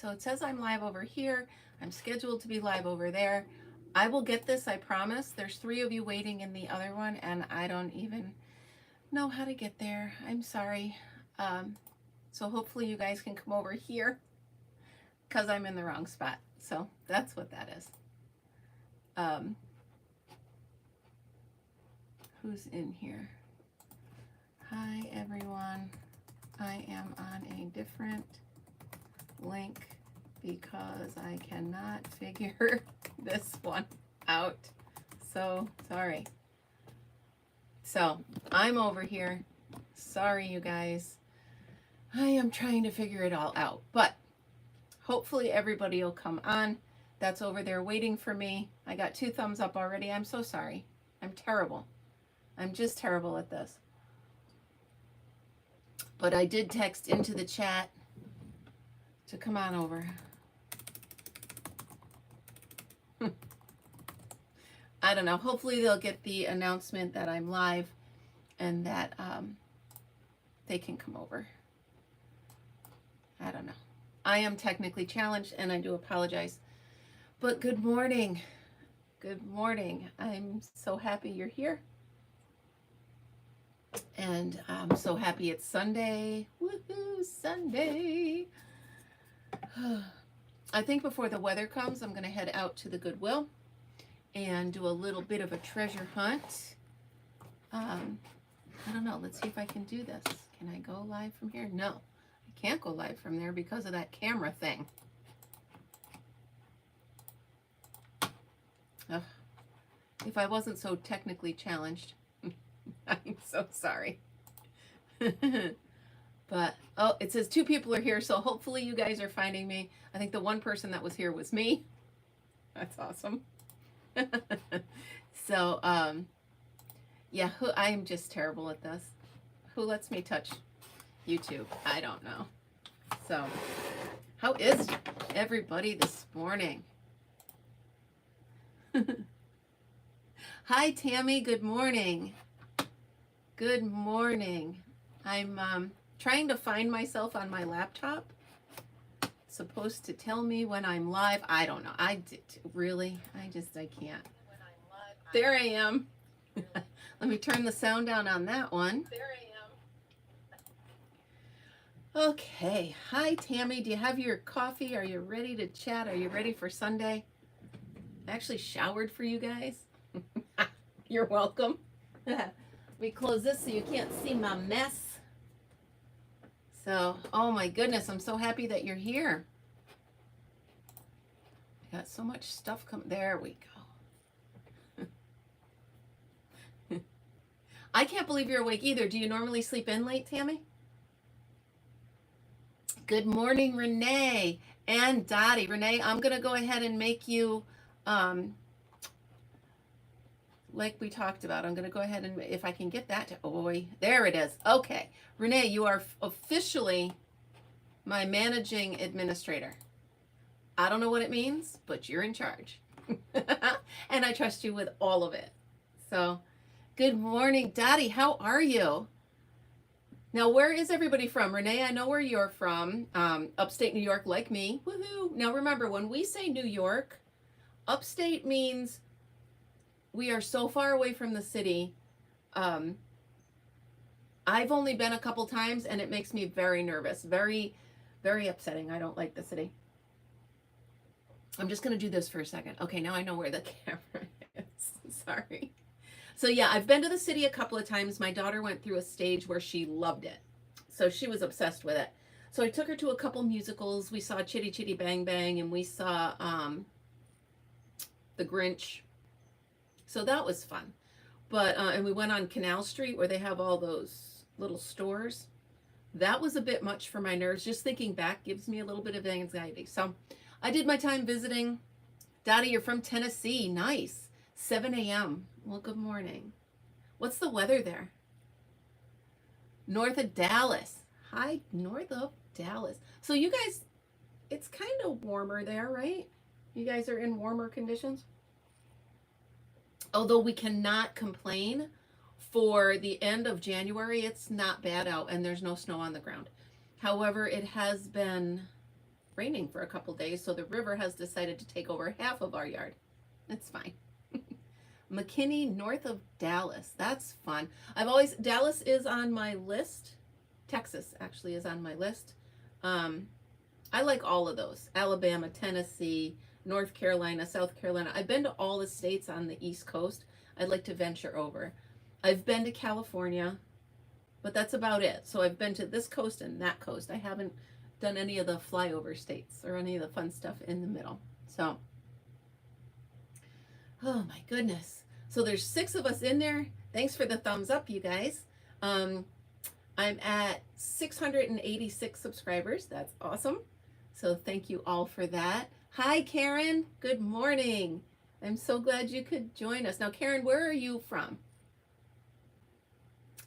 So it says I'm live over here. I'm scheduled to be live over there. I will get this, I promise. There's 3 of you waiting in the other one, and I don't even know how to get there. I'm sorry. So hopefully you guys can come over here because I'm in the wrong spot. So that's what that is. Who's in here? Hi, everyone. I am on a different link because I cannot figure this one out. So sorry. So I'm over here. Sorry, you guys. I am trying to figure it all out, but hopefully everybody will come on. That's over there waiting for me. I got 2 thumbs up already. I'm so sorry. I'm terrible. I'm just terrible at this. But I did text into the chat to come on over. I don't know. Hopefully they'll get the announcement that I'm live and that they can come over. I don't know. I am technically challenged and I do apologize. But good morning. Good morning. I'm so happy you're here. And I'm so happy it's Sunday. Woohoo, Sunday. I think before the weather comes, I'm going to head out to the Goodwill and do a little bit of a treasure hunt. I don't know. Let's see if I can do this. Can I go live from here? No, I can't go live from there because of that camera thing. Ugh. If I wasn't so technically challenged. I'm so sorry. But, oh, it says 2 people are here, so hopefully you guys are finding me. I think the one person that was here was me. That's awesome. So, yeah, I'm just terrible at this. Who lets me touch YouTube? I don't know. So, how is everybody this morning? Hi, Tammy. Good morning. Good morning. I'm trying to find myself on my laptop. It's supposed to tell me when I'm live. I don't know. I can't. There I am. Let me turn the sound down on that one. There I am. Okay. Hi, Tammy. Do you have your coffee? Are you ready to chat? Are you ready for Sunday? I actually showered for you guys. You're welcome. We close this so you can't see my mess. So, oh my goodness, I'm so happy that you're here. I got so much stuff coming. There we go. I can't believe you're awake either. Do you normally sleep in late, Tammy? Good morning, Renee and Dottie. Renee, I'm going to go ahead and make you like we talked about. I'm going to go ahead and, if I can get that to, oh, there it is. Okay. Renee, you are officially my managing administrator. I don't know what it means, but you're in charge. And I trust you with all of it. So, good morning, Dottie. How are you? Now, where is everybody from? Renee, I know where you're from. Upstate New York, like me. Woohoo. Now, remember, when we say New York, upstate means we are so far away from the city. I've only been a couple times and it makes me very nervous, very, very upsetting. I don't like the city. I'm just going to do this for a second. Okay, now I know where the camera is. Sorry. So yeah, I've been to the city a couple of times. My daughter went through a stage where she loved it. So she was obsessed with it. So I took her to a couple musicals. We saw Chitty Chitty Bang Bang and we saw The Grinch. So that was fun. But, and we went on Canal Street where they have all those little stores. That was a bit much for my nerves. Just thinking back gives me a little bit of anxiety. So I did my time visiting. Dottie, you're from Tennessee. Nice. 7 a.m. Well, good morning. What's the weather there? North of Dallas. Hi, north of Dallas. So you guys, it's kind of warmer there, right? You guys are in warmer conditions? Although we cannot complain, for the end of January, it's not bad out and there's no snow on the ground. However, it has been raining for a couple days, so the river has decided to take over half of our yard. It's fine. McKinney, north of Dallas. That's fun. Dallas is on my list. Texas actually is on my list. I like all of those. Alabama, Tennessee, North Carolina, South Carolina. I've been to all the states on the East Coast. I'd like to venture over. I've been to California, but that's about it. So I've been to this coast and that coast. I haven't done any of the flyover states or any of the fun stuff in the middle. So, oh my goodness. So there's 6 of us in there. Thanks for the thumbs up, you guys. I'm at 686 subscribers. That's awesome. So thank you all for that. Hi, Karen. Good morning. I'm so glad you could join us. Now, Karen, where are you from?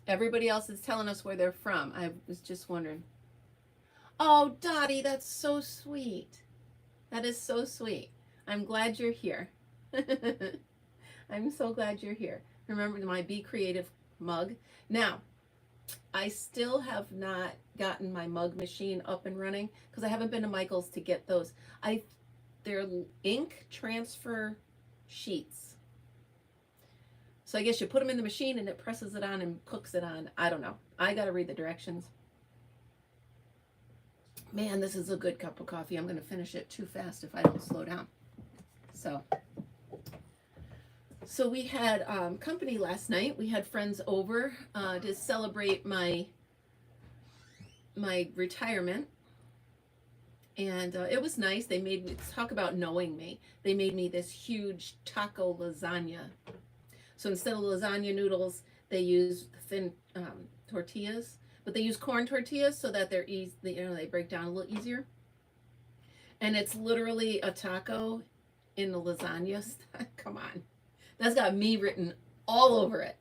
Everybody else is telling us where they're from. I was just wondering. Oh, Dottie, that's so sweet. That is so sweet. I'm glad you're here. I'm so glad you're here. Remember my Be Creative mug. Now, I still have not gotten my mug machine up and running because I haven't been to Michael's to get those. They're ink transfer sheets. So I guess you put them in the machine and it presses it on and cooks it on. I don't know. I got to read the directions. Man, this is a good cup of coffee. I'm going to finish it too fast if I don't slow down. So we had company last night. We had friends over to celebrate my retirement. And it was nice. They made me, talk about knowing me. They made me this huge taco lasagna. So instead of lasagna noodles, they use thin tortillas, but they use corn tortillas so that they're easy. They break down a little easier. And it's literally a taco in the lasagna. Come on, that's got me written all over it,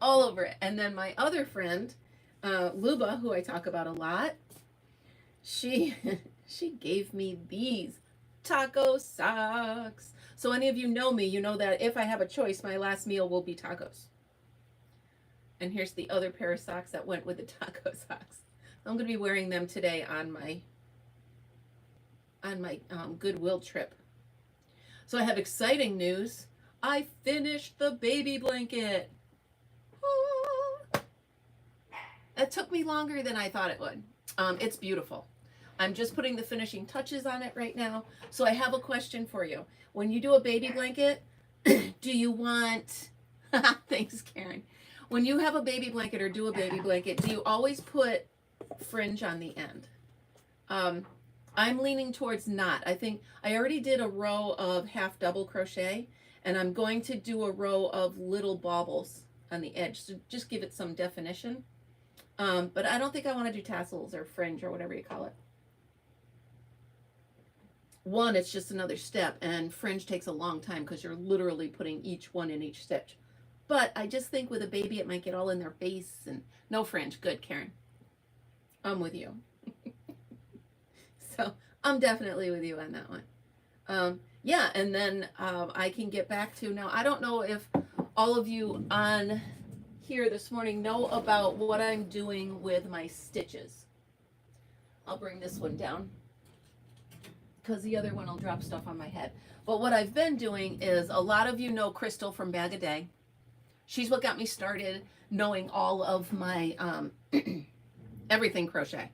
all over it. And then my other friend, Luba, who I talk about a lot, she gave me these taco socks. So any of you know me, you know that if I have a choice, my last meal will be tacos. And here's the other pair of socks that went with the taco socks. I'm going to be wearing them today on my Goodwill trip. So I have exciting news. I finished the baby blanket. Ah. It took me longer than I thought it would. It's beautiful. I'm just putting the finishing touches on it right now. So I have a question for you. When you do a baby blanket, do you want, thanks Karen. When you have a baby blanket or do a baby blanket, do you always put fringe on the end? I'm leaning towards not. I think I already did a row of half double crochet and I'm going to do a row of little baubles on the edge. So just give it some definition. But I don't think I want to do tassels or fringe or whatever you call it. One, it's just another step, and fringe takes a long time because you're literally putting each one in each stitch. But I just think with a baby, it might get all in their face and no fringe. Good, Karen. I'm with you. So I'm definitely with you on that one. Yeah, and then I can get back to, now I don't know if all of you on here this morning know about what I'm doing with my stitches. I'll bring this one down because the other one will drop stuff on my head. But what I've been doing is, a lot of you know Crystal from Bag a Day. She's what got me started knowing all of my everything crochet.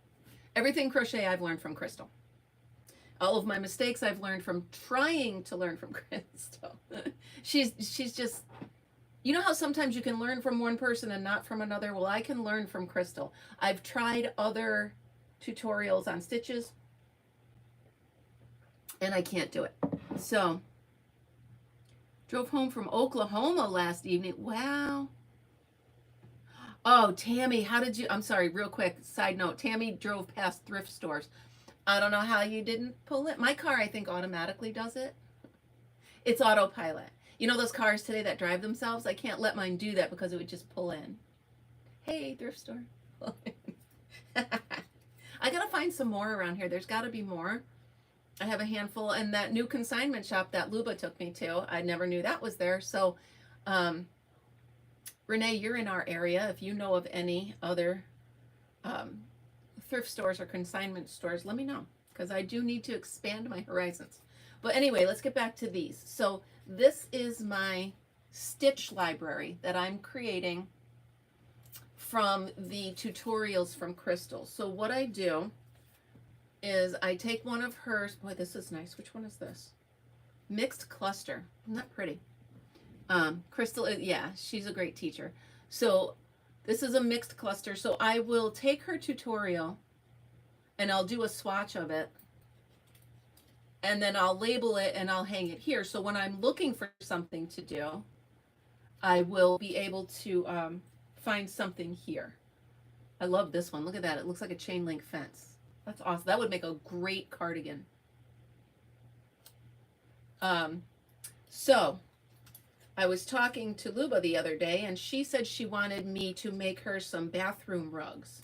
Everything crochet I've learned from Crystal. All of my mistakes I've learned from trying to learn from Crystal. She's just, you know how sometimes you can learn from one person and not from another? Well, I can learn from Crystal. I've tried other tutorials on stitches and I can't do it. So, drove home from Oklahoma last evening. Wow. Oh, Tammy, how did you, I'm sorry, real quick, side note. Tammy drove past thrift stores. I don't know how you didn't pull it. My car, I think, automatically does it. It's autopilot. You know those cars today that drive themselves? I can't let mine do that because it would just pull in. Hey, thrift store. I got to find some more around here. There's got to be more. I have a handful, and that new consignment shop that Luba took me to, I never knew that was there. So, Renee, you're in our area. If you know of any other thrift stores or consignment stores, let me know, because I do need to expand my horizons. But anyway, let's get back to these. So this is my stitch library that I'm creating from the tutorials from Crystal. So what I do is I take one of hers. Boy, this is nice. Which one is this? Mixed cluster. Isn't that pretty? Crystal, yeah, she's a great teacher. So this is a mixed cluster. So I will take her tutorial and I'll do a swatch of it. And then I'll label it and I'll hang it here. So when I'm looking for something to do, I will be able to find something here. I love this one. Look at that. It looks like a chain link fence. That's awesome. That would make a great cardigan. So I was talking to Luba the other day, and she said she wanted me to make her some bathroom rugs.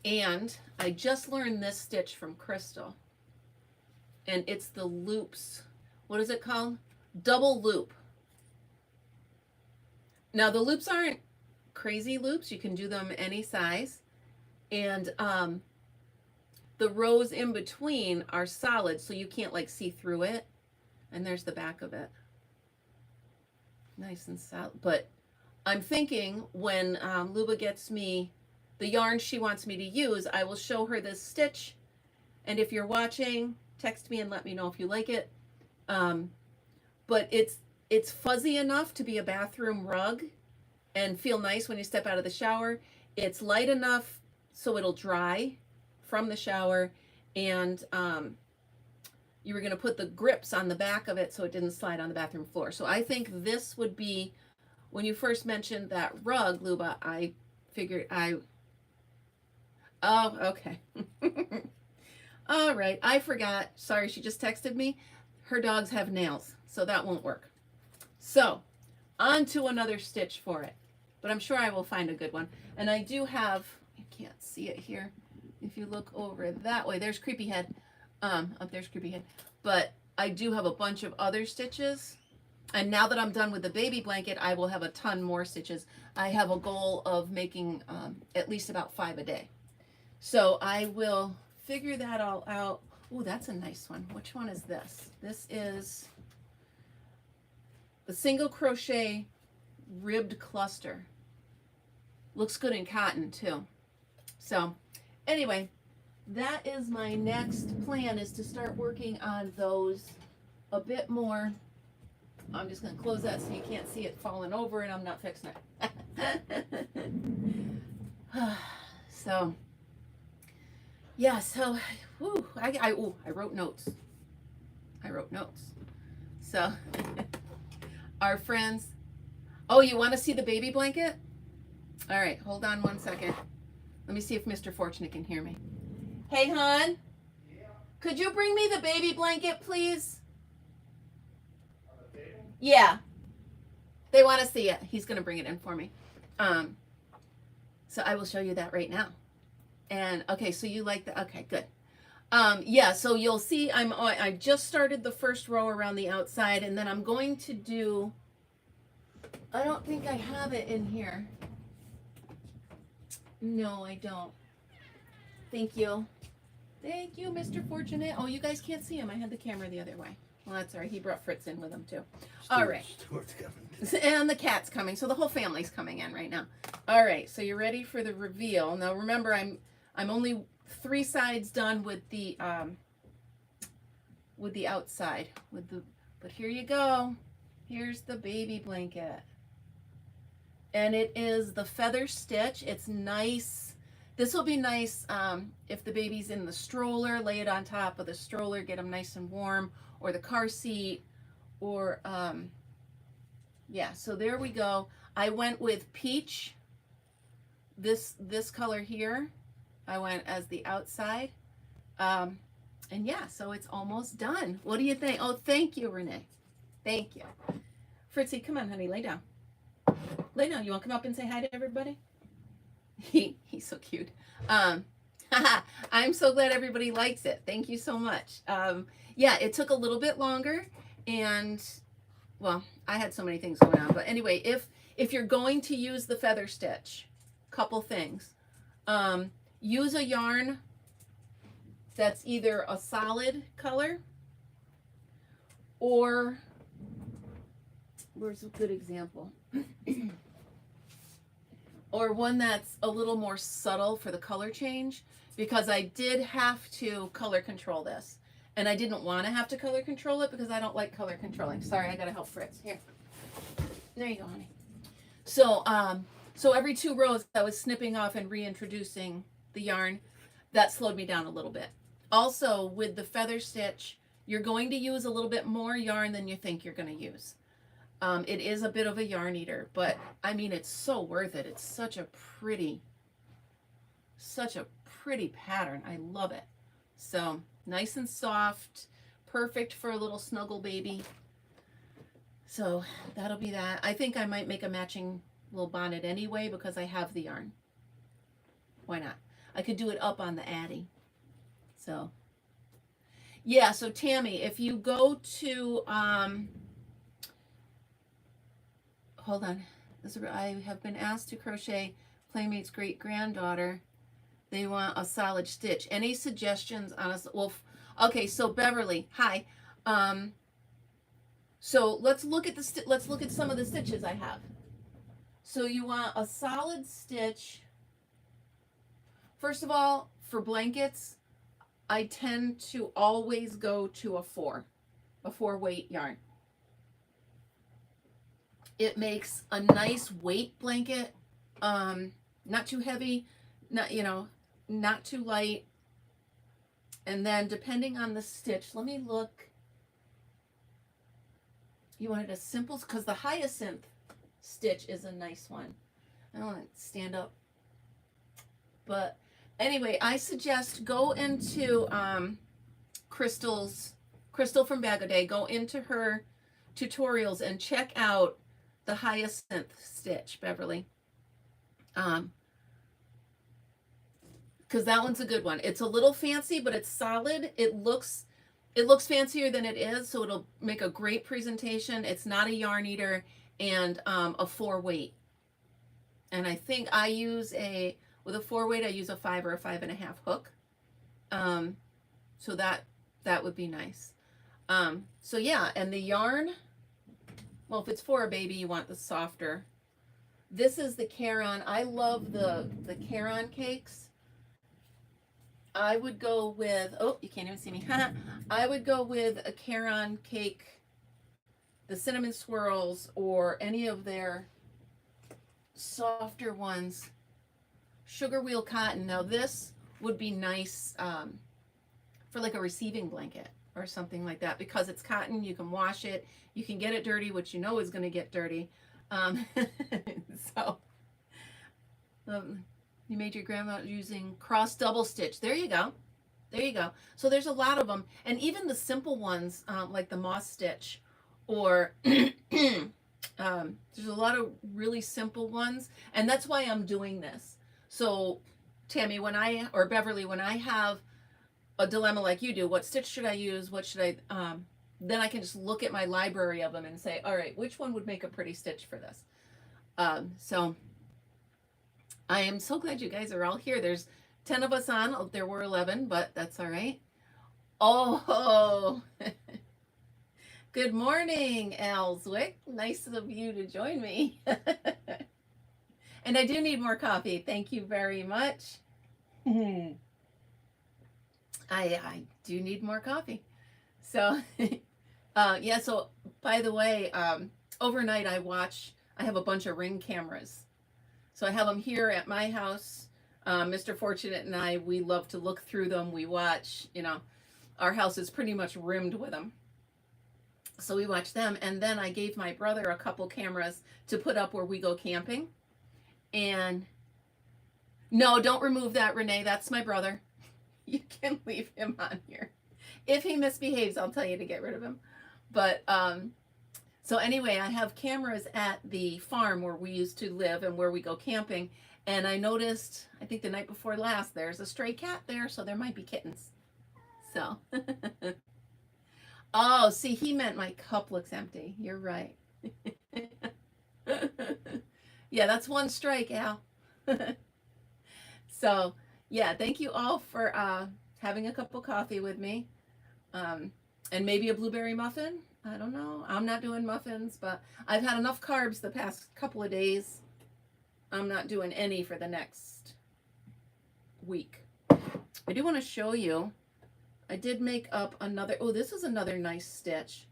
And I just learned this stitch from Crystal. And it's the loops. What is it called? Double loop. Now the loops aren't crazy loops. You can do them any size. And the rows in between are solid, so you can't like see through it. And there's the back of it. Nice and solid. But I'm thinking when Luba gets me the yarn she wants me to use, I will show her this stitch. And if you're watching, text me and let me know if you like it. But it's fuzzy enough to be a bathroom rug and feel nice when you step out of the shower. It's light enough so it'll dry from the shower, and you were going to put the grips on the back of it so it didn't slide on the bathroom floor. So I think this would be, when you first mentioned that rug, Luba, I figured oh, okay. All right, I forgot. Sorry, she just texted me. Her dogs have nails, so that won't work. So on to another stitch for it, but I'm sure I will find a good one. And I do have, you can't see it here. If you look over that way, there's Creepy Head. Up there's Creepy Head. But I do have a bunch of other stitches. And now that I'm done with the baby blanket, I will have a ton more stitches. I have a goal of making at least about 5 a day. So I will figure that all out. Oh, that's a nice one. Which one is this? This is the single crochet ribbed cluster. Looks good in cotton too. So anyway, that is my next plan, is to start working on those a bit more. I'm just going to close that so you can't see it falling over, and I'm not fixing it. So yeah, so whew, I wrote notes. I wrote notes. So our friends, oh, you want to see the baby blanket? All right, hold on one second. Let me see if Mr. Fortunate can hear me. Hey, hon. Yeah. Could you bring me the baby blanket, please? On the table? Yeah. They want to see it. He's going to bring it in for me. So I will show you that right now. And okay, so you like that? Okay, good. Yeah, so you'll see I just started the first row around the outside, and then I'm going to do, I don't think I have it in here. No, I don't. Thank you. Thank you, Mr. Fortunate. Oh, you guys can't see him. I had the camera the other way. Well, that's all right. He brought Fritz in with him, too. All right. Stuart's coming. And the cat's coming. So the whole family's coming in right now. All right. So you're ready for the reveal. Now, remember, I'm only 3 sides done with the outside. But here you go. Here's the baby blanket. And it is the feather stitch. It's nice. This will be nice if the baby's in the stroller, lay it on top of the stroller, get them nice and warm, or the car seat, or yeah, so there we go. I went with peach, this color here. I went as the outside. And yeah, so it's almost done. What do you think? Oh, thank you, Renee. Thank you. Fritzy, come on, honey, lay down. Lay down. You want to come up and say hi to everybody? He's so cute. I'm so glad everybody likes it. Thank you so much. Yeah, it took a little bit longer, and well, I had so many things going on. But anyway, if you're going to use the feather stitch, couple things. Use a yarn that's either a solid color or, where's a good example? Or one that's a little more subtle for the color change, because I did have to color control this. And I didn't want to have to color control it because I don't like color controlling. Sorry, I gotta help Fritz. Here. There you go, honey. So, so every 2 rows I was snipping off and reintroducing the yarn. That slowed me down a little bit. Also, with the feather stitch, you're going to use a little bit more yarn than you think you're going to use. It is a bit of a yarn eater, but I mean, it's so worth it. It's such a pretty pattern. I love it. So nice and soft, perfect for a little snuggle baby. So that'll be that. I think I might make a matching little bonnet anyway because I have the yarn. Why not? I could do it up on the Addy. So yeah, so Tammy, if you go to hold on. I have been asked to crochet Playmate's great granddaughter. They want a solid stitch. Any suggestions on a, well, okay, so Beverly, hi. So let's look at some of the stitches I have. So you want a solid stitch. First of all, for blankets, I tend to always go to a 4 weight yarn. It makes a nice weight blanket, not too heavy, not too light. And then depending on the stitch, let me look. You wanted a simple, because the hyacinth stitch is a nice one. I don't want to stand up. But anyway, I suggest go into Crystal from Bag O' Day, go into her tutorials and check out the hyacinth stitch, Beverly. Because that one's a good one. It's a little fancy, but it's solid. It looks fancier than it is, so it'll make a great presentation. It's not a yarn eater, and a 4 weight. And I think I use with a 4 weight, I use a 5 or a 5.5 hook. So that would be nice. So yeah, and the yarn, well, if it's for a baby, you want the softer. This is the Caron. I love the Caron cakes. I would go with, oh, you can't even see me. I would go with a Caron cake, the cinnamon swirls, or any of their softer ones. Sugar wheel cotton. Now this would be nice for like a receiving blanket or something like that, because it's cotton. You can wash it. You can get it dirty, which you know is going to get dirty. So you made your grandma using cross double stitch. There you go. There you go. So there's a lot of them. And even the simple ones, like the moss stitch, or there's a lot of really simple ones. And that's why I'm doing this. So Tammy, or Beverly, when I have a dilemma like you do, what stitch should I use? What should I, then I can just look at my library of them and say, all right, which one would make a pretty stitch for this? So I am so glad you guys are all here. There's 10 of us on. There were 11, but that's all right. Oh, good morning, Elswick. Nice of you to join me. And I do need more coffee. Thank you very much. I do need more coffee. So, yeah, so by the way, overnight I have a bunch of Ring cameras. So I have them here at my house. Mr. Fortunate and I, we love to look through them. We watch, our house is pretty much rimmed with them. So we watch them. And then I gave my brother a couple cameras to put up where we go camping. And no, don't remove that, Renee. That's my brother. You can leave him on here. If he misbehaves, I'll tell you to get rid of him. But so anyway, I have cameras at the farm where we used to live and where we go camping. And I noticed, I think the night before last, there's a stray cat there, so there might be kittens. So, oh, see, he meant my cup looks empty. You're right. Yeah, that's one strike, Al. So, yeah, thank you all for having a cup of coffee with me, and maybe a blueberry muffin. I don't know. I'm not doing muffins, but I've had enough carbs the past couple of days. I'm not doing any for the next week. I do want to show you. I did make up another. Oh, this is another nice stitch.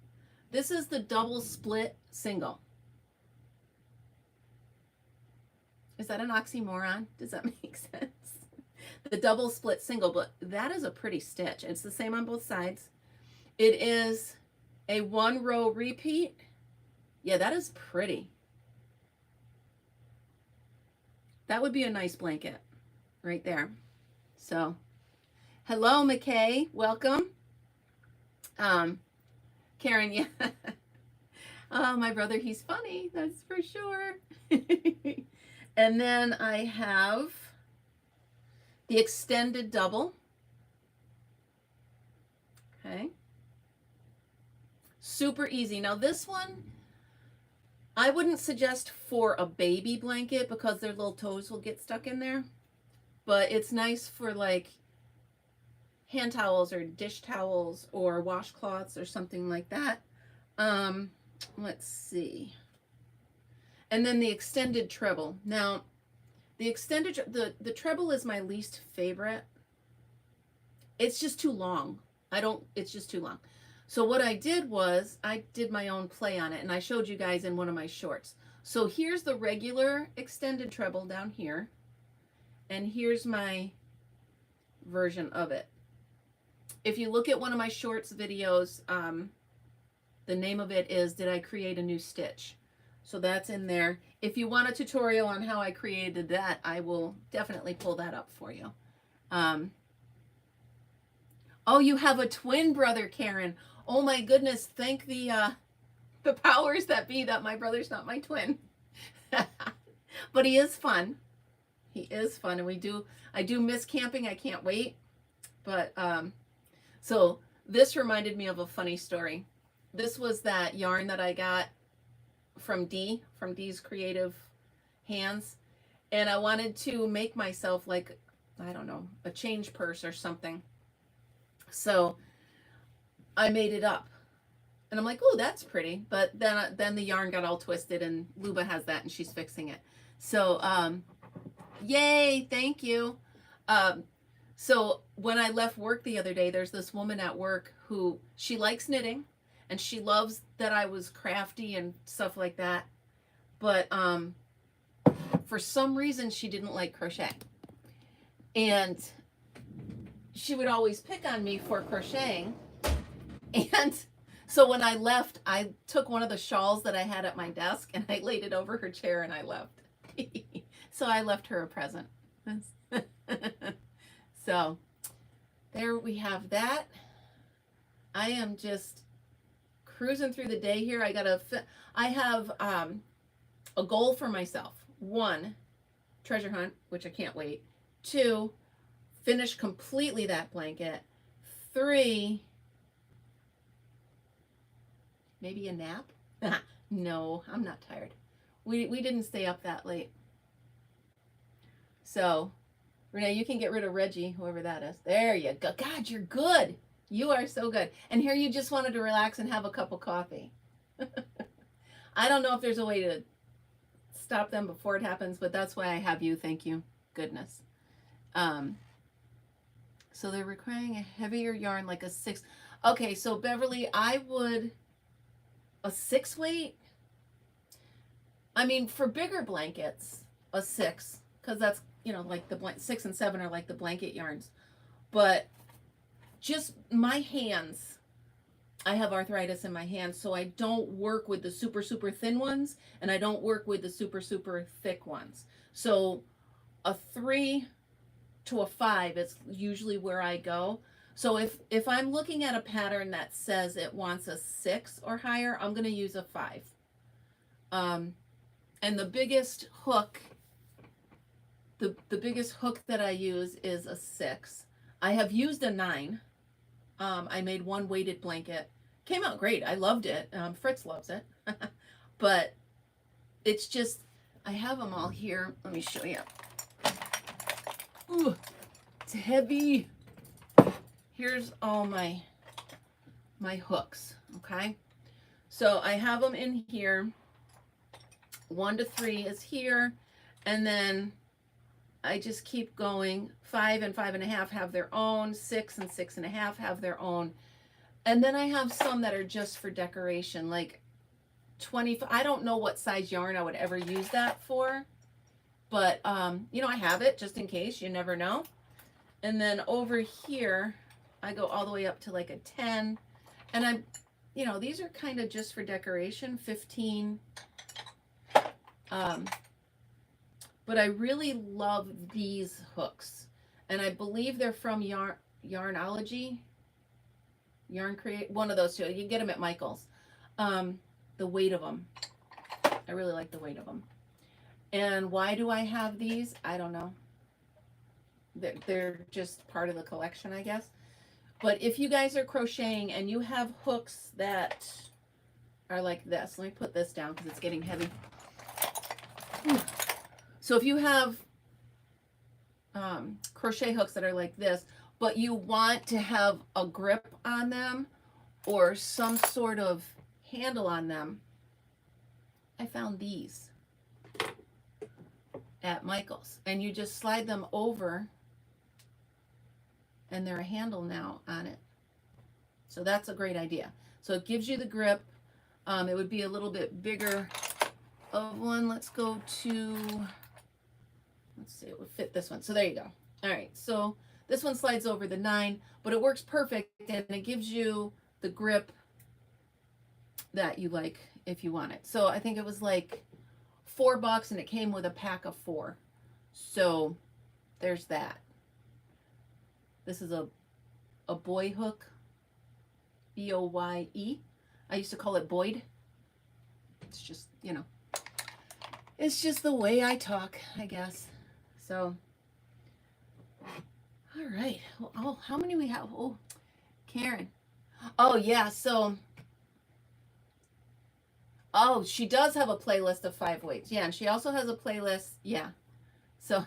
This is the double split single. Is that an oxymoron? Does that make sense? The double split single, but that is a pretty stitch. It's the same on both sides. It is a 1 row repeat. Yeah, that is pretty. That would be a nice blanket right there. So, hello, McKay. Welcome. Karen, yeah. Oh, my brother, he's funny. That's for sure. And then I have the extended double. Okay. Super easy. Now this one, I wouldn't suggest for a baby blanket because their little toes will get stuck in there. But it's nice for like hand towels or dish towels or washcloths or something like that. Let's see. And then the extended treble. Now, the extended, the treble is my least favorite. It's just too long. It's just too long. So what I did was I did my own play on it, and I showed you guys in one of my shorts. So here's the regular extended treble down here, and here's my version of it. If you look at one of my shorts videos, the name of it is Did I Create a New Stitch? So that's in there. If you want a tutorial on how I created that, I will definitely pull that up for you. Oh, you have a twin brother, Karen. Oh my goodness, thank the powers that be that my brother's not my twin. But he is fun. He is fun, and I do miss camping. I can't wait. But so this reminded me of a funny story. This was that yarn that I got from Dee's Creative Hands, and I wanted to make myself like, I don't know, a change purse or something. So I made it up, and I'm like, oh, that's pretty. But then the yarn got all twisted, and Luba has that, and she's fixing it. So yay, thank you. So when I left work the other day, there's this woman at work who, she likes knitting, and she loves that I was crafty and stuff like that. But for some reason, she didn't like crochet. And she would always pick on me for crocheting. And so when I left, I took one of the shawls that I had at my desk and I laid it over her chair and I left. So I left her a present. So there we have that. I am just cruising through the day here. I have a goal for myself. 1, treasure hunt, which I can't wait. 2, finish completely that blanket. 3, maybe a nap. No, I'm not tired. We didn't stay up that late. So Renee, you can get rid of Reggie, whoever that is. There you go. God, you're good. You are so good. And here you just wanted to relax and have a cup of coffee. I don't know if there's a way to stop them before it happens, but that's why I have you. Thank you. Goodness. So they're requiring a heavier yarn, like a 6. Okay, so Beverly, a 6 weight? I mean, for bigger blankets, a 6, because that's, like the 6 and 7 are like the blanket yarns. But just my hands, I have arthritis in my hands, so I don't work with the super, super thin ones, and I don't work with the super, super thick ones. So a 3 to a 5 is usually where I go. So if I'm looking at a pattern that says it wants a 6 or higher, I'm going to use a 5. And the biggest hook, the biggest hook that I use is a 6. I have used a 9. I made one weighted blanket. Came out great. I loved it. Fritz loves it. But it's just, I have them all here. Let me show you. Ooh, it's heavy. here's all my hooks, okay? So I have them in here. 1 to 3 is here, and then I just keep going. 5 and 5.5 have their own. 6 and 6.5 have their own. And then I have some that are just for decoration, like 20. I don't know what size yarn I would ever use that for, but you know, I have it just in case. You never know. And then over here, I go all the way up to like a 10, and I'm, you know, these are kind of just for decoration. 15. But I really love these hooks, and I believe they're from Yarnology, Yarn Create, one of those two. You can get them at Michael's. The weight of them, I really like the weight of them. And why do I have these? I don't know. They're just part of the collection, I guess. But if you guys are crocheting and you have hooks that are like this, let me put this down because it's getting heavy. So if you have crochet hooks that are like this, but you want to have a grip on them or some sort of handle on them, I found these at Michael's, and you just slide them over and they're a handle now on it. So that's a great idea. So it gives you the grip. It would be a little bit bigger of one. Let's go to, let's see, it would fit this one. So there you go. All right, so this one slides over the 9, but it works perfect, and it gives you the grip that you like if you want it. So I think it was like $4, and it came with a pack of 4. So there's that. This is a boy hook, B-O-Y-E. I used to call it Boyd. It's just, you know, it's just the way I talk, I guess. So, all right. Oh, how many we have? Oh, Karen. Oh, yeah. So, oh, she does have a playlist of 5 weights. Yeah, and she also has a playlist. Yeah. So,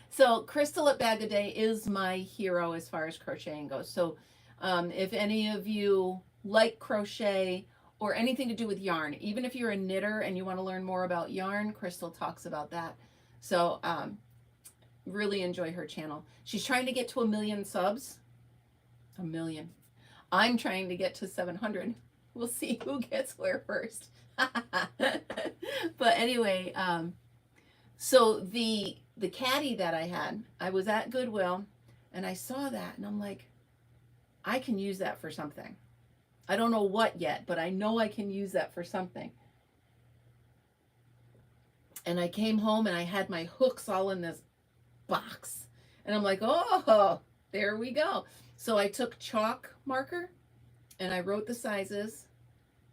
so Crystal at Bag a Day is my hero as far as crocheting goes. So, if any of you like crochet or anything to do with yarn, even if you're a knitter and you want to learn more about yarn, Crystal talks about that. So, really enjoy her channel. She's trying to get to 1 million subs. 1 million. I'm trying to get to 700. We'll see who gets where first. But anyway, so the caddy that I had, I was at Goodwill and I saw that and I'm like, I can use that for something. I don't know what yet, but I know I can use that for something. And I came home and I had my hooks all in this box. And I'm like, oh, there we go. So I took chalk marker and I wrote the sizes,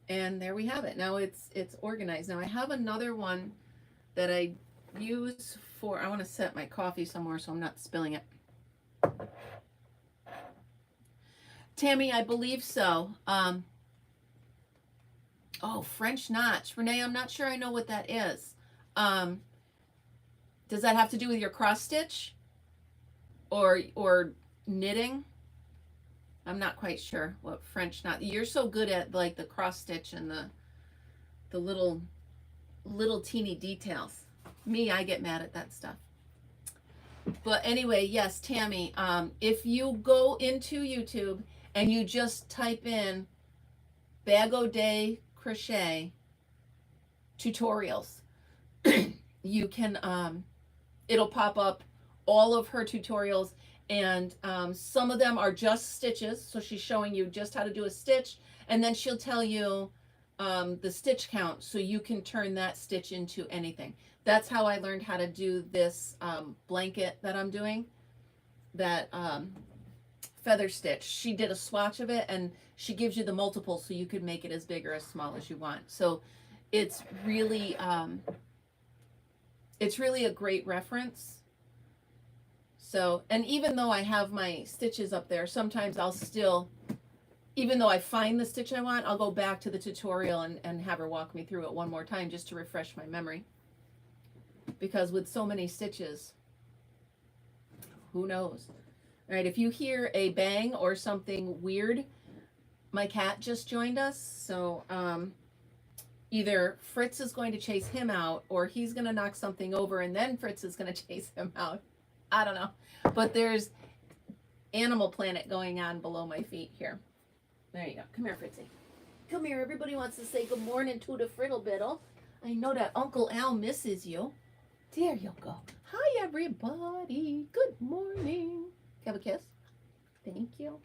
and there we have it. Now it's organized. Now I have another one that I use for, I want to set my coffee somewhere so I'm not spilling it. Tammy, I believe so. Oh, French notch. Renee, I'm not sure I know what that is. Does that have to do with your cross stitch or knitting? I'm not quite sure what French notch. You're so good at like the cross stitch and the little teeny details. Me, I get mad at that stuff. But anyway, yes, Tammy, if you go into YouTube and you just type in Bag O Day crochet tutorials, you can, it'll pop up all of her tutorials, and some of them are just stitches. So she's showing you just how to do a stitch, and then she'll tell you the stitch count so you can turn that stitch into anything. That's how I learned how to do this blanket that I'm doing, that feather stitch. She did a swatch of it and she gives you the multiple so you can make it as big or as small as you want. So it's really a great reference. So, and even though I have my stitches up there, sometimes I'll still, even though I find the stitch I want, I'll go back to the tutorial and have her walk me through it one more time just to refresh my memory. Because with so many stitches, who knows? All right, if you hear a bang or something weird, my cat just joined us, so either Fritz is going to chase him out or he's going to knock something over and then Fritz is going to chase him out. I don't know. But there's Animal Planet going on below my feet here. There you go. Come here, Fritzy. Come here. Everybody wants to say good morning to the Friddlebiddle. I know that Uncle Al misses you. There you go. Hi, everybody. Good morning. Have a kiss. Thank you.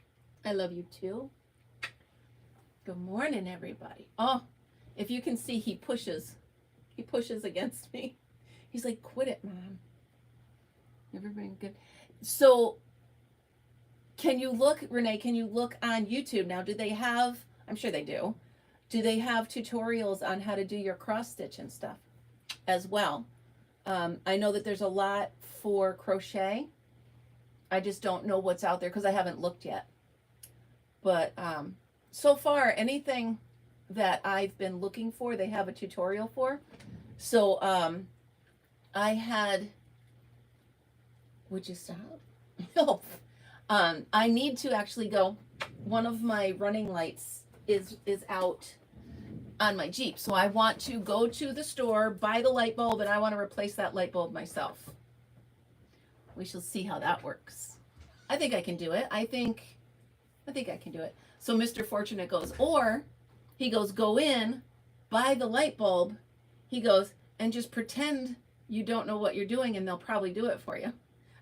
I love you too. Good morning, everybody. Oh, if you can see, he pushes. He pushes against me. He's like, quit it, Mom. Everybody good. So, can you look, Renee, can you look on YouTube now? Do they have, I'm sure they do they have tutorials on how to do your cross stitch and stuff as well? I know that there's a lot for crochet. I just don't know what's out there because I haven't looked yet. But so far, anything that I've been looking for, they have a tutorial for. So I had, would you stop? No. I need to actually go. One of my running lights is out on my Jeep. So I want to go to the store, buy the light bulb, and I want to replace that light bulb myself. We shall see how that works. I think I can do it. I think I can do it. So Mr. Fortunate goes, or he goes, go in, buy the light bulb. He goes, and just pretend you don't know what you're doing and they'll probably do it for you.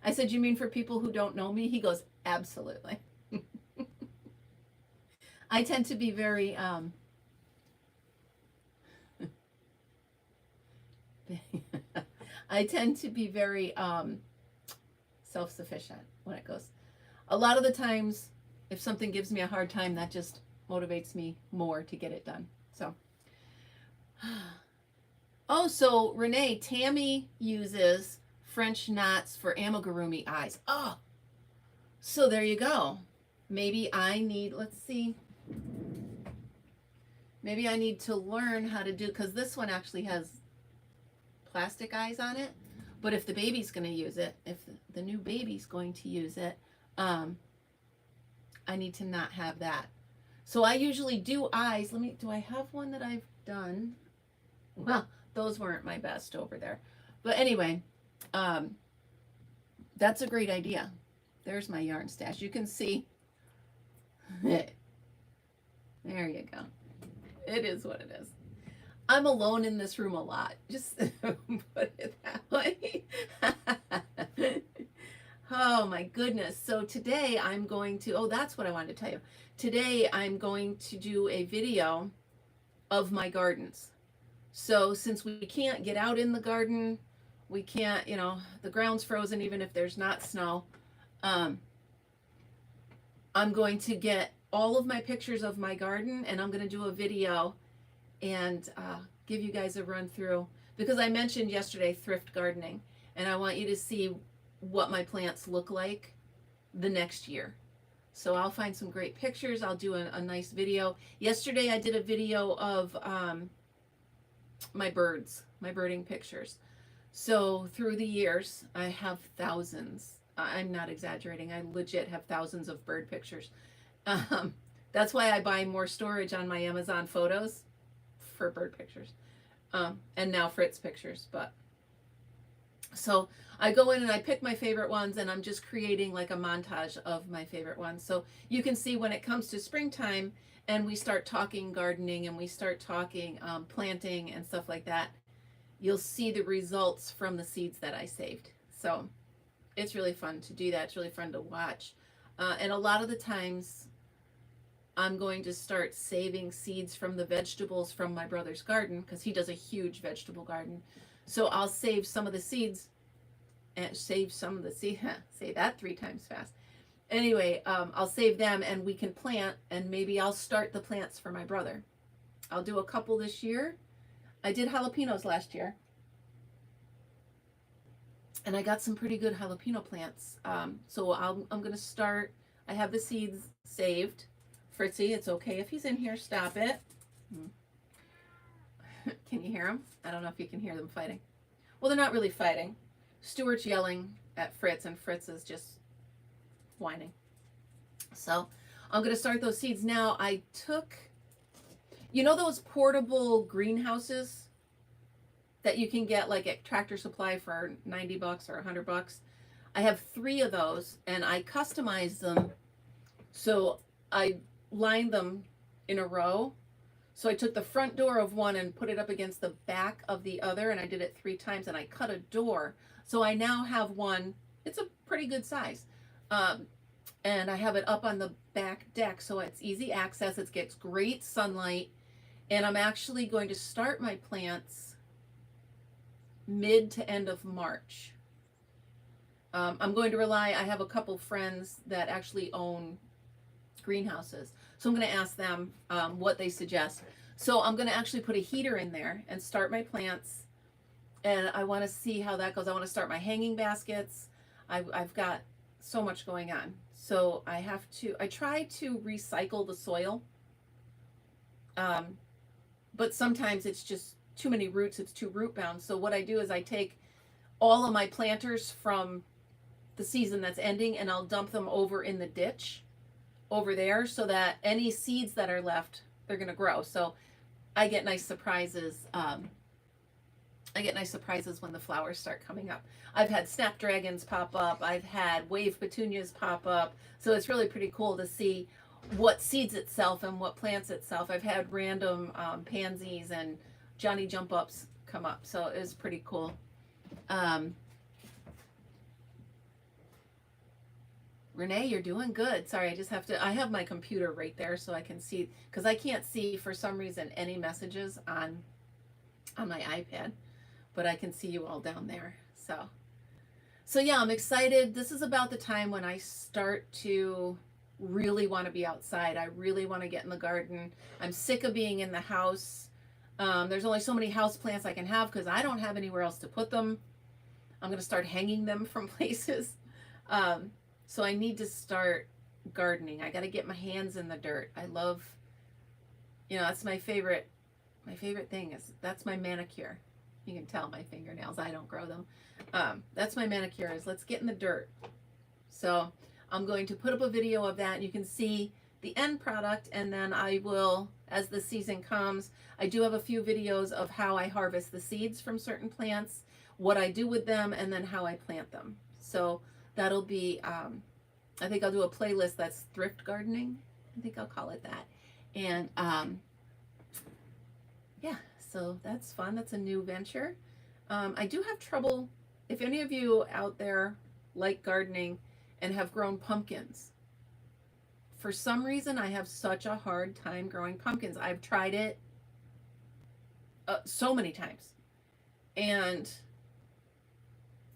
I said, you mean for people who don't know me? He goes, absolutely. I tend to be very, I tend to be very self-sufficient when it goes. A lot of the times, if something gives me a hard time, that just motivates me more to get it done. So, oh, so Renee, Tammy uses French knots for amigurumi eyes. Oh, so there you go. Maybe I need, let's see. Maybe I need to learn how to do, because this one actually has plastic eyes on it. But if the baby's going to use it, if the new baby's going to use it, I need to not have that. So I usually do eyes. Do I have one that I've done? Well, those weren't my best over there. But anyway, that's a great idea. There's my yarn stash. You can see. There you go. It is what it is. I'm alone in this room a lot. Just put it that way. Oh my goodness. So today I'm going to, oh, that's what I wanted to tell you. Today I'm going to do a video of my gardens. So since we can't get out in the garden, we can't, the ground's frozen even if there's not snow. I'm going to get all of my pictures of my garden and I'm going to do a video and give you guys a run through, because I mentioned yesterday thrift gardening and I want you to see what my plants look like the next year. So I'll find some great pictures. I'll do a nice video. Yesterday I did a video of my birds, my birding pictures. So through the years, I have thousands. I'm not exaggerating. I legit have thousands of bird pictures. That's why I buy more storage on my Amazon photos for bird pictures. And now Fritz pictures. But so I go in and I pick my favorite ones and I'm just creating like a montage of my favorite ones. So you can see when it comes to springtime and we start talking gardening and we start talking planting and stuff like that, you'll see the results from the seeds that I saved. So it's really fun to do that. It's really fun to watch. And a lot of the times I'm going to start saving seeds from the vegetables from my brother's garden because he does a huge vegetable garden. So I'll save some of the seeds and say that 3 times fast. Anyway, I'll save them and we can plant, and maybe I'll start the plants for my brother. I'll do a couple this year. I did jalapenos last year. And I got some pretty good jalapeno plants. So I'm going to start. I have the seeds saved. Fritzy, it's okay if he's in here. Stop it. Can you hear them? I don't know if you can hear them fighting. Well, they're not really fighting. Stuart's yelling at Fritz, and Fritz is just whining. So I'm going to start those seeds now. I took, you know, those portable greenhouses that you can get like at Tractor Supply for 90 bucks or 100 bucks. I have 3 of those, and I customized them. So I lined them in a row. So I took the front door of one and put it up against the back of the other, and I did it 3 times, and I cut a door. So I now have one. It's a pretty good size. And I have it up on the back deck, so it's easy access. It gets great sunlight. And I'm actually going to start my plants mid to end of March. I'm going to rely, I have a couple friends that actually own greenhouses. So I'm going to ask them what they suggest. So I'm going to actually put a heater in there and start my plants. And I want to see how that goes. I want to start my hanging baskets. I've got so much going on. So I try to recycle the soil. But sometimes it's just too many roots. It's too root bound. So what I do is I take all of my planters from the season that's ending, and I'll dump them over in the ditch over there, so that any seeds that are left, they're going to grow. So I get nice surprises. When the flowers start coming up. I've had snapdragons pop up. I've had wave petunias pop up. So it's really pretty cool to see what seeds itself and what plants itself. I've had random pansies and Johnny jump ups come up. So it was pretty cool. Renee, you're doing good. Sorry, I have my computer right there so I can see, because I can't see for some reason any messages on my iPad, but I can see you all down there. So yeah, I'm excited. This is about the time when I start to really want to be outside. I really want to get in the garden. I'm sick of being in the house. There's only so many house plants I can have because I don't have anywhere else to put them. I'm going to start hanging them from places. So I need to start gardening. I got to get my hands in the dirt. I love, that's my favorite thing that's my manicure. You can tell my fingernails, I don't grow them. That's my manicure, is let's get in the dirt. So I'm going to put up a video of that, and you can see the end product, and then I will, as the season comes, I do have a few videos of how I harvest the seeds from certain plants, what I do with them, and then how I plant them. So that'll be, I think I'll do a playlist that's thrift gardening. I think I'll call it that. And yeah, so that's fun. That's a new venture. I do have trouble, if any of you out there like gardening and have grown pumpkins. For some reason, I have such a hard time growing pumpkins. I've tried it so many times, and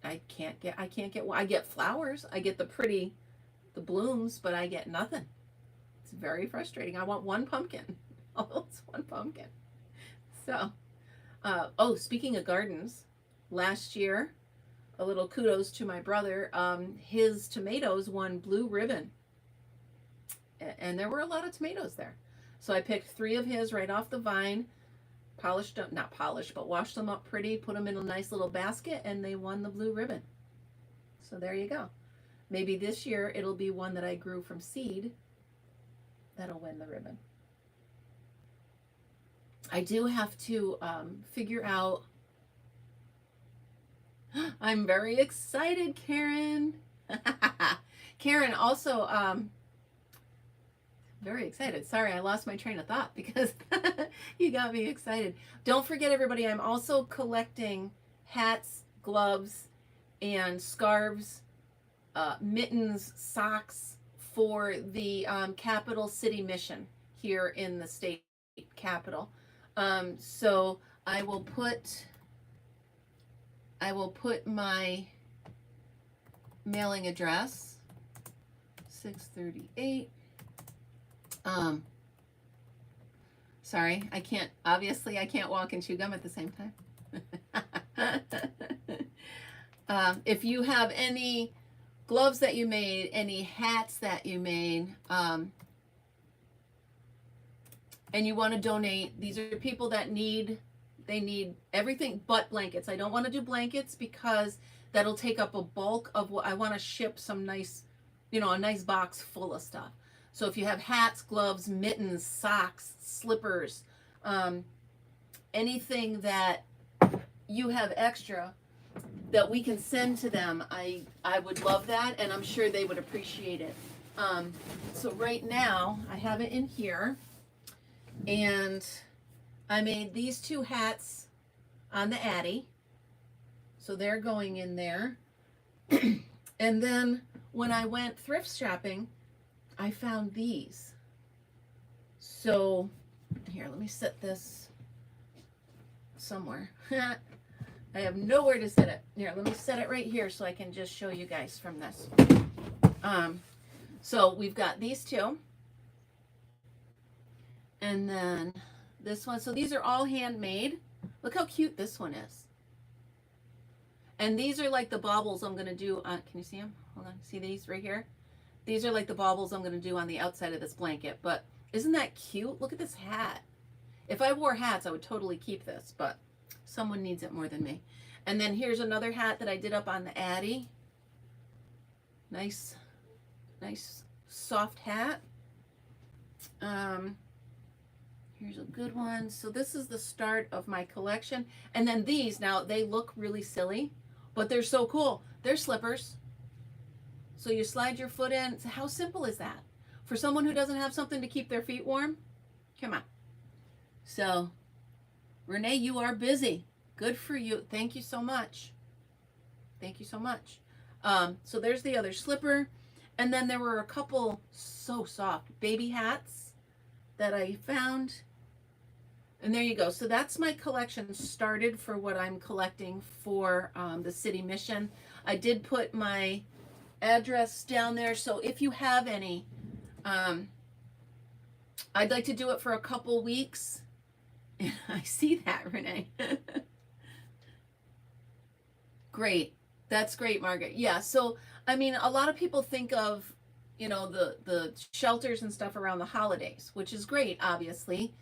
I get flowers. I get the blooms, but I get nothing. It's very frustrating. I want one pumpkin. Oh, it's one pumpkin. So, speaking of gardens, last year, a little kudos to my brother. His tomatoes won blue ribbon, and there were a lot of tomatoes there. So I picked 3 of his right off the vine, not polished, but washed them up pretty, put them in a nice little basket, and they won the blue ribbon. So there you go. Maybe this year it'll be one that I grew from seed that'll win the ribbon. I do have to figure out. I'm very excited, Karen. Karen also very excited. Sorry, I lost my train of thought because you got me excited. Don't forget, everybody, I'm also collecting hats, gloves, and scarves, mittens, socks for the capital city mission here in the state capital. So I will put my mailing address, 638. Sorry, I can't walk and chew gum at the same time. If you have any gloves that you made, any hats that you made, and you want to donate, these are people that need everything but blankets. I don't want to do blankets because that'll take up a bulk of what I want to ship. Some nice you know, a nice box full of stuff. So if you have hats, gloves, mittens, socks, slippers, um, anything that you have extra that we can send to them, I would love that, and I'm sure they would appreciate it. So right now I have it in here, and I made these two hats on the Addy, so they're going in there. And then when I went thrift shopping, I found these. So here, let me set this somewhere. I have nowhere to set it. Here, let me set it right here so I can just show you guys from this. So we've got these two. And then this one. So these are all handmade. Look how cute this one is. And these are like the baubles I'm going to do on, can you see them? Hold on. See these right here? These are like the baubles I'm going to do on the outside of this blanket. But isn't that cute? Look at this hat. If I wore hats, I would totally keep this, but someone needs it more than me. And then here's another hat that I did up on the Addy. Nice, nice soft hat. Here's a good one. So this is the start of my collection. And then these, now they look really silly, but they're so cool. They're slippers. So you slide your foot in. So how simple is that? For someone who doesn't have something to keep their feet warm? Come on. So, Renee, you are busy. Good for you. Thank you so much. Thank you so much. So there's the other slipper. And then there were a couple so soft baby hats that I found. And there you go. So that's my collection started for what I'm collecting for the city mission. I did put my address down there. So if you have any, I'd like to do it for a couple weeks. I see that, Renee. Great. That's great, Margaret. Yeah. So, I mean, a lot of people think of, you know, the shelters and stuff around the holidays, which is great, obviously.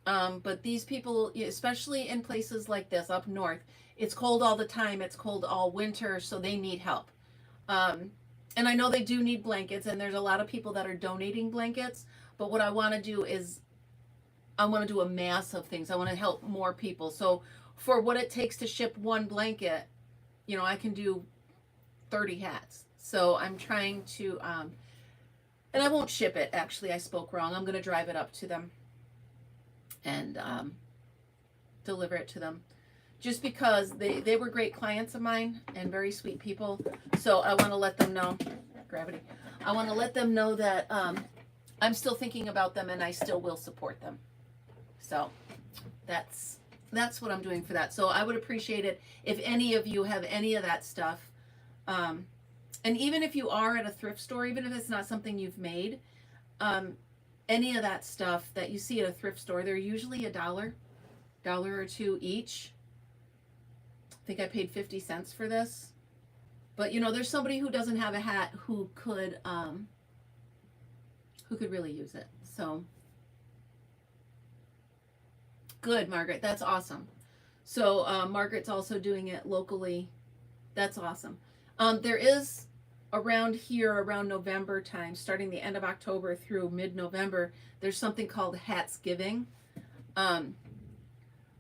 But these people, especially in places like this up north, it's cold all the time. It's cold all winter. So they need help. And I know they do need blankets, and there's a lot of people that are donating blankets. But what I want to do is I want to do a mass of things. I want to help more people. So for what it takes to ship one blanket, you know, I can do 30 hats. So I'm trying to, and I won't ship it. Actually, I spoke wrong. I'm going to drive it up to them and deliver it to them. Just because they were great clients of mine and very sweet people. So I want to let them know, gravity. I want to let them know that I'm still thinking about them and I still will support them. So that's what I'm doing for that. So I would appreciate it if any of you have any of that stuff. And even if you are at a thrift store, even if it's not something you've made, any of that stuff that you see at a thrift store, they're usually $1 or $2 each. I think I paid 50 cents for this. But you know, there's somebody who doesn't have a hat who could really use it. So good, Margaret. That's awesome. So Margaret's also doing it locally. That's awesome. There is around here, around November time, starting the end of October through mid-November, there's something called Hats Giving.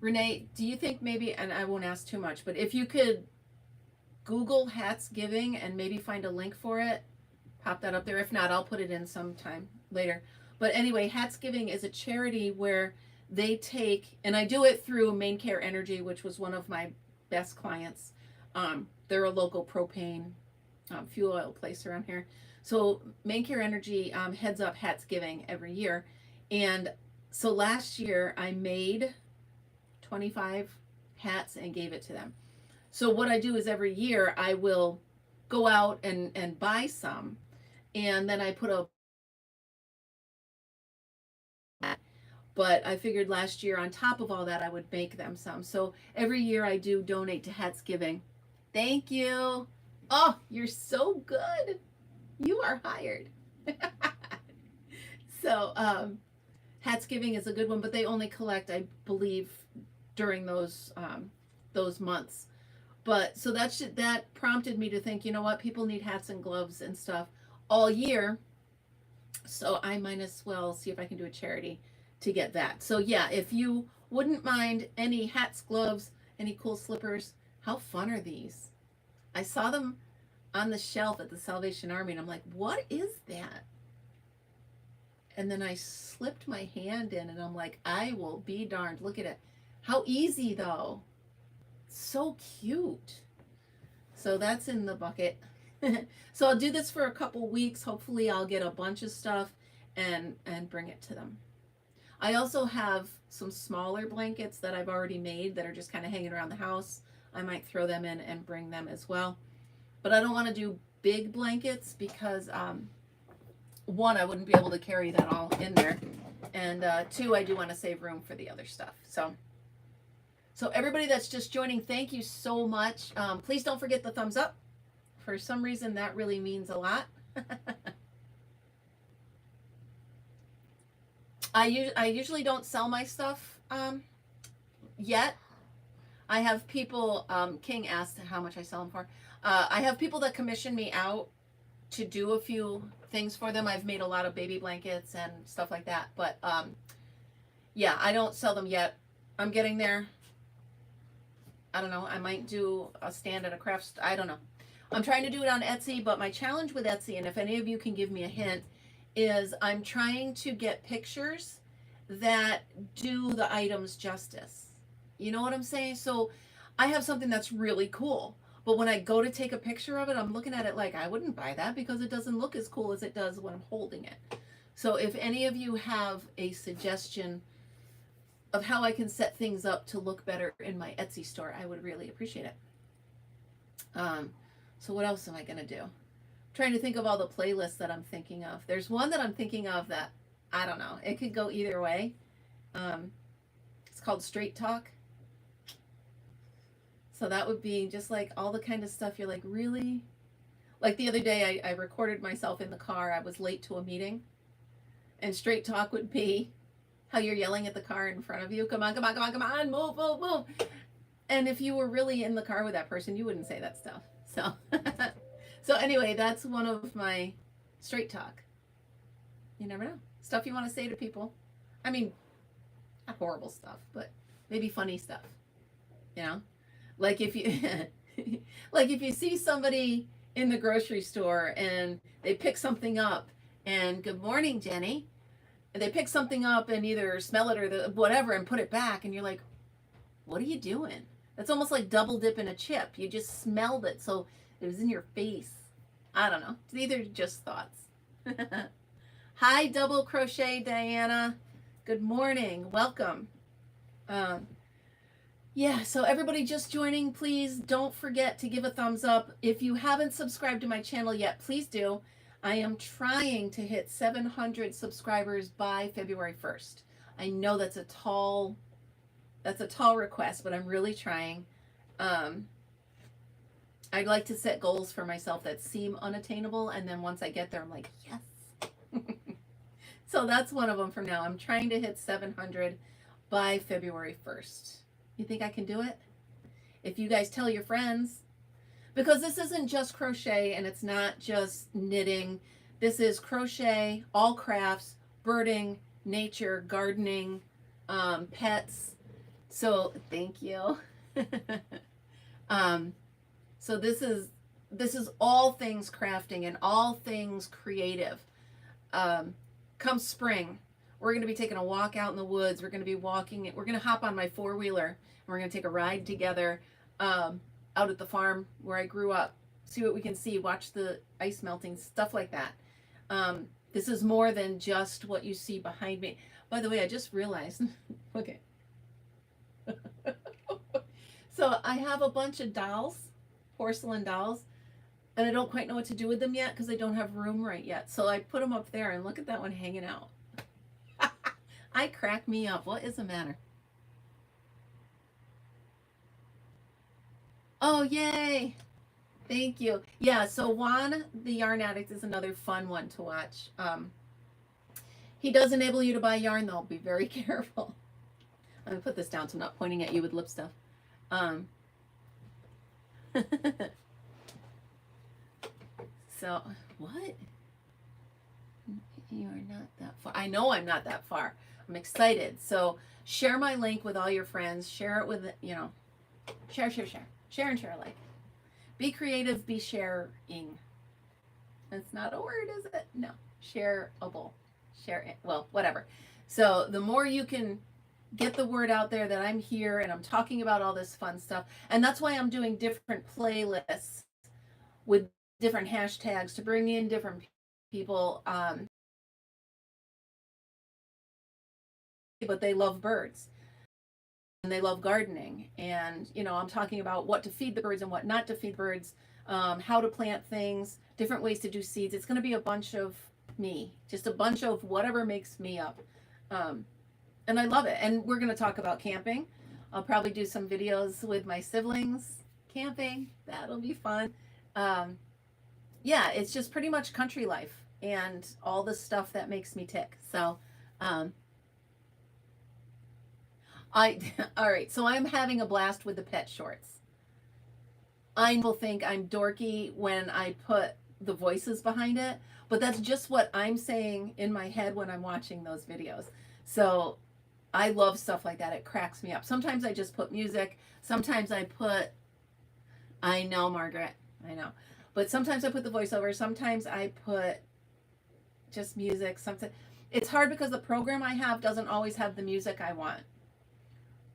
Renee, do you think maybe, and I won't ask too much, but if you could Google Hats Giving and maybe find a link for it, pop that up there. If not, I'll put it in sometime later. But anyway, Hats Giving is a charity where they take, and I do it through Main Care Energy, which was one of my best clients. They're a local propane fuel oil place around here. So Main Care Energy heads up Hats Giving every year. And so last year I made 25 hats and gave it to them. So what I do is every year I will go out and buy some, and then I put a, but I figured last year on top of all that I would make them some. So every year I do donate to Hats Giving. Thank you. Oh, you're so good. You are hired. So Hats Giving is a good one, but they only collect, I believe, during those months. But so that prompted me to think, you know what, people need hats and gloves and stuff all year. So I might as well see if I can do a charity to get that. So yeah, if you wouldn't mind any hats, gloves, any cool slippers, how fun are these? I saw them on the shelf at the Salvation Army and I'm like, what is that? And then I slipped my hand in and I'm like, I will be darned. Look at it. How easy though. So cute. So that's in the bucket. So I'll do this for a couple weeks. Hopefully I'll get a bunch of stuff and bring it to them. I also have some smaller blankets that I've already made that are just kind of hanging around the house. I might throw them in and bring them as well. But I don't want to do big blankets because one, I wouldn't be able to carry that all in there. And two, I do want to save room for the other stuff. So everybody that's just joining, thank you so much. Please don't forget the thumbs up. For some reason, that really means a lot. I usually don't sell my stuff yet. I have people, King asked how much I sell them for. I have people that commission me out to do a few things for them. I've made a lot of baby blankets and stuff like that. But yeah, I don't sell them yet. I'm getting there. I don't know. I might do a stand at a craft. I don't know. I'm trying to do it on Etsy, but my challenge with Etsy, and if any of you can give me a hint, is I'm trying to get pictures that do the items justice. You know what I'm saying? So I have something that's really cool, but when I go to take a picture of it, I'm looking at it like I wouldn't buy that because it doesn't look as cool as it does when I'm holding it. So if any of you have a suggestion of how I can set things up to look better in my Etsy store, I would really appreciate it. So what else am I going to do? I'm trying to think of all the playlists that I'm thinking of. There's one that I'm thinking of that, I don't know, it could go either way. It's called Straight Talk. So that would be just like all the kind of stuff you're like, really? Like the other day, I recorded myself in the car. I was late to a meeting. And Straight Talk would be how you're yelling at the car in front of you. Come on, come on, come on, come on, move, move, move. And if you were really in the car with that person, you wouldn't say that stuff. So, so anyway, that's one of my Straight Talk. You never know. Stuff you want to say to people. I mean, not horrible stuff, but maybe funny stuff. You know? Like if you like if you see somebody in the grocery store and they pick something up and good morning, Jenny. And they pick something up and either smell it or the whatever and put it back and you're like, what are you doing? That's almost like double dipping a chip. You just smelled it, so it was in your face. I don't know. These are just thoughts. Hi, Double Crochet Diana. Good morning. Welcome. Yeah, so everybody just joining, please don't forget to give a thumbs up. If you haven't subscribed to my channel yet, please do. I am trying to hit 700 subscribers by February 1st. I know that's a tall request, but I'm really trying. I'd like to set goals for myself that seem unattainable, and then once I get there, I'm like, yes. So that's one of them from now. I'm trying to hit 700 by February 1st. You think I can do it? If you guys tell your friends, because this isn't just crochet and it's not just knitting. This is crochet, all crafts, birding, nature, gardening, pets. So thank you. So this is all things crafting and all things creative. Come spring, we're going to be taking a walk out in the woods. We're going to be walking. We're going to hop on my four-wheeler and we're going to take a ride together out at the farm where I grew up. See what we can see. Watch the ice melting, stuff like that. This is more than just what you see behind me. By the way, I just realized. Okay. So I have a bunch of dolls, porcelain dolls, and I don't quite know what to do with them yet because I don't have room right yet. So I put them up there and look at that one hanging out. I crack me up. What is the matter? Oh, yay. Thank you. Yeah, so Juan, the Yarn Addict, is another fun one to watch. He does enable you to buy yarn, though. Be very careful. I'm going to put this down so I'm not pointing at you with lip stuff. So, what? You are not that far. I know I'm not that far. I'm excited. So share my link with all your friends. Share it with, share, share, share. Share and share alike. Be creative, be sharing. That's not a word, is it? No. Shareable. Share it. Well, whatever. So the more you can get the word out there that I'm here and I'm talking about all this fun stuff. And that's why I'm doing different playlists with different hashtags to bring in different people. But they love birds and they love gardening. And, I'm talking about what to feed the birds and what not to feed birds, how to plant things, different ways to do seeds. It's going to be a bunch of me, just a bunch of whatever makes me up. And I love it. And we're going to talk about camping. I'll probably do some videos with my siblings camping. That'll be fun. Yeah, it's just pretty much country life and all the stuff that makes me tick. So, all right, so I'm having a blast with the pet shorts. I will think I'm dorky when I put the voices behind it, but that's just what I'm saying in my head when I'm watching those videos. So I love stuff like that. It cracks me up. Sometimes I just put music. Sometimes I know, Margaret, I know. But sometimes I put the voiceover. Sometimes I put just music. Something. It's hard because the program I have doesn't always have the music I want.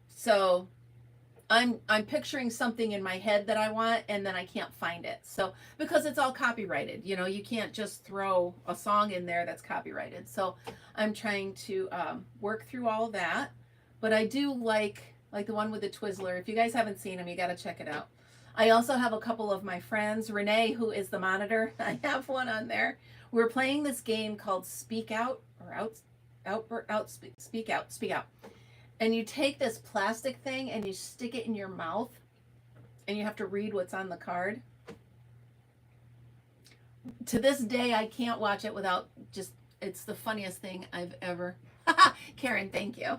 So I'm picturing something in my head that I want and then I can't find it. So because it's all copyrighted, you can't just throw a song in there that's copyrighted. So I'm trying to work through all that. But I do like the one with the Twizzler. If you guys haven't seen them, you got to check it out. I also have a couple of my friends, Renee, who is the monitor. I have one on there. We're playing this game called Speak Out or Speak Out. And you take this plastic thing and you stick it in your mouth and you have to read what's on the card. To this day, I can't watch it without it's the funniest thing I've ever. Karen, thank you.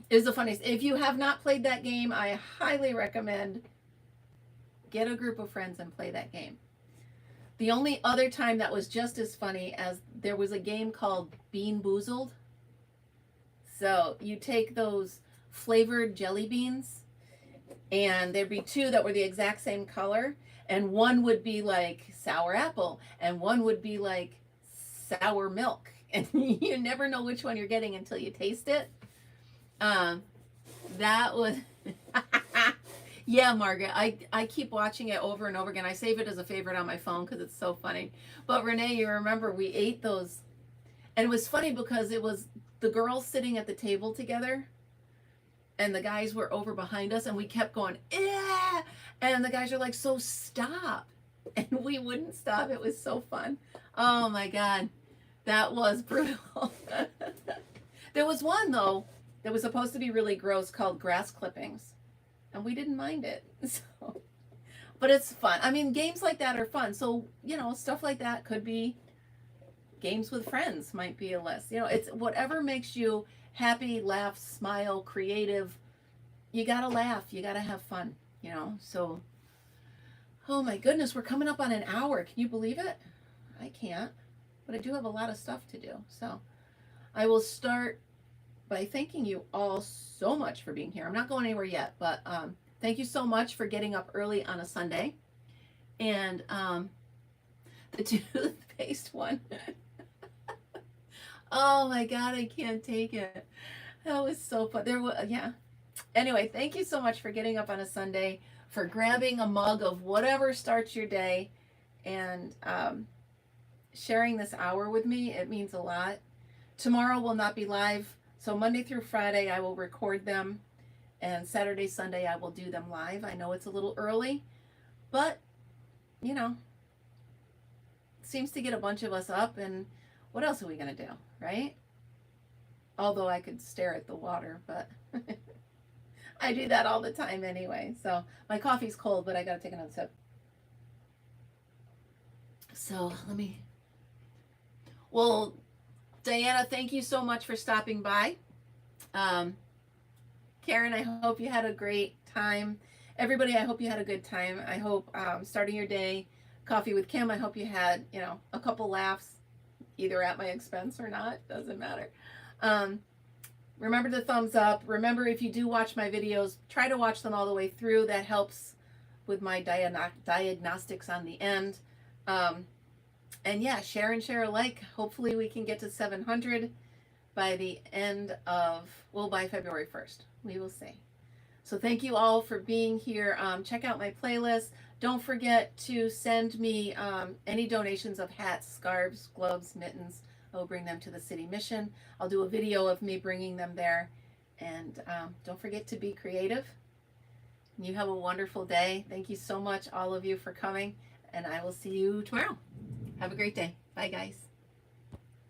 Is the funniest. If you have not played that game, I highly recommend get a group of friends and play that game. The only other time that was just as funny as there was a game called Bean Boozled. So you take those flavored jelly beans, and there'd be two that were the exact same color, and one would be like sour apple, and one would be like sour milk, and you never know which one you're getting until you taste it. That was, yeah, Margaret, I keep watching it over and over again. I save it as a favorite on my phone because it's so funny. But Renee, you remember we ate those, and it was funny because it was the girls sitting at the table together and the guys were over behind us and we kept going, yeah. And the guys are like, so stop. And we wouldn't stop. It was so fun. Oh my God. That was brutal. There was one though that was supposed to be really gross called grass clippings. And we didn't mind it. So, but it's fun. I mean, games like that are fun. So, stuff like that could be games with friends might be a list. It's whatever makes you happy, laugh, smile, creative. You gotta laugh. You gotta have fun. So, oh my goodness, we're coming up on an hour. Can you believe it? I can't, but I do have a lot of stuff to do. So I will start by thanking you all so much for being here. I'm not going anywhere yet, but thank you so much for getting up early on a Sunday. And the toothpaste one. Oh my God, I can't take it. That was so fun. Yeah. Anyway, thank you so much for getting up on a Sunday, for grabbing a mug of whatever starts your day, and sharing this hour with me. It means a lot. Tomorrow will not be live, so Monday through Friday I will record them, and Saturday, Sunday I will do them live. I know it's a little early, but seems to get a bunch of us up, and what else are we going to do, right? Although I could stare at the water, but I do that all the time anyway. So my coffee's cold, but I got to take another sip. So well, Diana, thank you so much for stopping by. Karen, I hope you had a great time. Everybody, I hope you had a good time. I hope starting your day, Coffee with Kim, I hope you had, a couple laughs. either at my expense or not, doesn't matter. Remember the thumbs up. Remember, if you do watch my videos, try to watch them all the way through. That helps with my diagnostics on the end. And yeah, share and share alike. Hopefully we can get to 700 by the end of, well, by February 1st. We will see. So thank you all for being here. Check out my playlist. Don't forget to send me any donations of hats, scarves, gloves, mittens. I will bring them to the city mission. I'll do a video of me bringing them there. And don't forget to be creative. You have a wonderful day. Thank you so much, all of you, for coming. And I will see you tomorrow. Have a great day. Bye, guys.